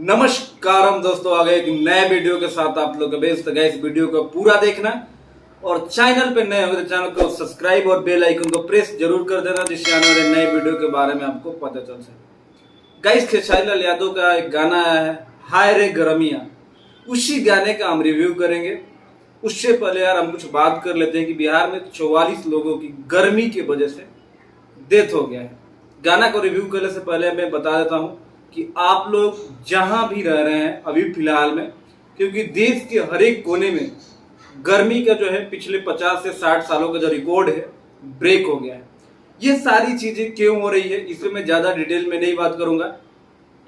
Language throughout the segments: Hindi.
नमस्कारम दोस्तों, आ गए एक नए वीडियो के साथ आप लोग बेस्ट गए। इस वीडियो को पूरा देखना और चैनल पे नए हो तो चैनल को सब्सक्राइब और बेल आइकन को प्रेस जरूर कर देना, जिससे आने वाले नए वीडियो के बारे में आपको पता चल सके। गाइस, खेसारी लाल यादव का एक गाना आया है, हाय रे गरमिया। उसी गाने का हम रिव्यू करेंगे। उससे पहले यार हम कुछ बात कर लेते हैं कि बिहार में 44 लोगों की गर्मी की वजह से डेथ हो गया है। गाना को रिव्यू करने से पहले मैं बता देता हूं कि आप लोग जहां भी रह रहे हैं अभी फिलहाल में, क्योंकि देश के हर एक कोने में गर्मी का जो है पिछले 50 से 60 सालों का जो रिकॉर्ड है ब्रेक हो गया है। ये सारी चीजें क्यों हो रही है इसमें मैं ज्यादा डिटेल में नहीं बात करूंगा,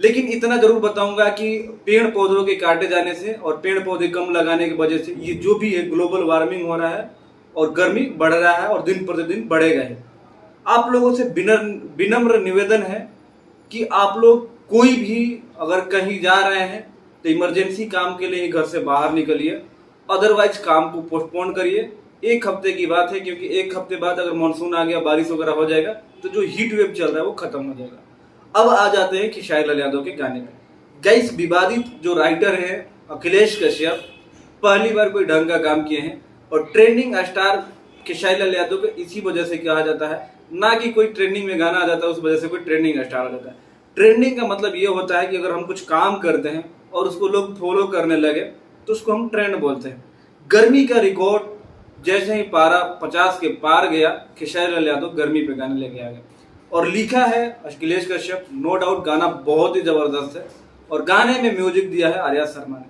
लेकिन इतना जरूर बताऊंगा कि पेड़ पौधों के काटे जाने से और पेड़ पौधे कम लगाने की वजह से ये जो भी है ग्लोबल वार्मिंग हो रहा है और गर्मी बढ़ रहा है और दिन प्रतिदिन बढ़ेगा ही। आप लोगों से विनम्र निवेदन है कि आप लोग कोई भी अगर कहीं जा रहे हैं तो इमरजेंसी काम के लिए घर से बाहर निकलिए, अदरवाइज काम को पोस्टपोन करिए। एक हफ्ते की बात है, क्योंकि एक हफ्ते बाद अगर मानसून आ गया, बारिश वगैरह हो जाएगा तो जो हीट वेव चल रहा है वो खत्म हो जाएगा। अब आ जाते हैं खेसारी लाल यादव के गाने में। गाइस, विवादित जो राइटर है अखिलेश कश्यप पहली बार कोई ढंग का काम किए हैं और ट्रेंडिंग स्टार खेसारी लाल यादव को इसी वजह से कहा जाता है, ना कि कोई ट्रेंडिंग में गाना आ जाता है उस वजह से कोई ट्रेंडिंग स्टार आ जाता है। ट्रेंडिंग का मतलब ये होता है कि अगर हम कुछ काम करते हैं और उसको लोग फॉलो करने लगे तो उसको हम ट्रेंड बोलते हैं। गर्मी का रिकॉर्ड जैसे ही पारा 50 के पार गया, खेसारी लाल यादव गर्मी पे गाने लेके आ गए और लिखा है अखिलेश कश्यप। नो डाउट गाना बहुत ही जबरदस्त है और गाने में म्यूजिक दिया है आर्या शर्मा ने,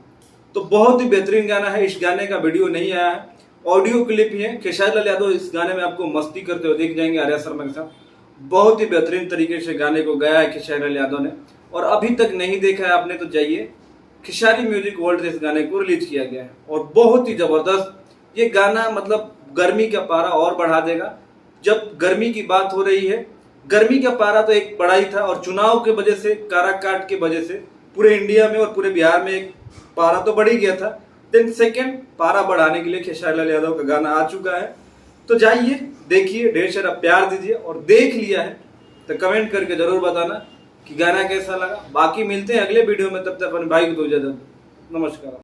तो बहुत ही बेहतरीन गाना है। इस गाने का वीडियो नहीं आया है, ऑडियो क्लिप ही है। खेसारी लाल यादव इस गाने में आपको मस्ती करते हुए दिख जाएंगे आर्या शर्मा के साथ। बहुत ही बेहतरीन तरीके से गाने को गाया है खेसारी लाल यादव ने, और अभी तक नहीं देखा है आपने तो जाइए, खेसारी म्यूजिक वर्ल्ड से इस गाने को रिलीज किया गया है और बहुत ही जबरदस्त ये गाना, मतलब गर्मी का पारा और बढ़ा देगा। जब गर्मी की बात हो रही है, गर्मी का पारा तो एक बड़ा ही था और चुनाव के वजह से, काराकाट की वजह से पूरे इंडिया में और पूरे बिहार में एक पारा तो बढ़ ही गया था। देन सेकेंड पारा बढ़ाने के लिए खेसारी लाल यादव का गाना आ चुका है। तो जाइए देखिए, ढेर सारा प्यार दीजिए और देख लिया है तो कमेंट करके जरूर बताना कि गाना कैसा लगा। बाकी मिलते हैं अगले वीडियो में, तब तक अपने भाई को दो इजाजत। नमस्कार।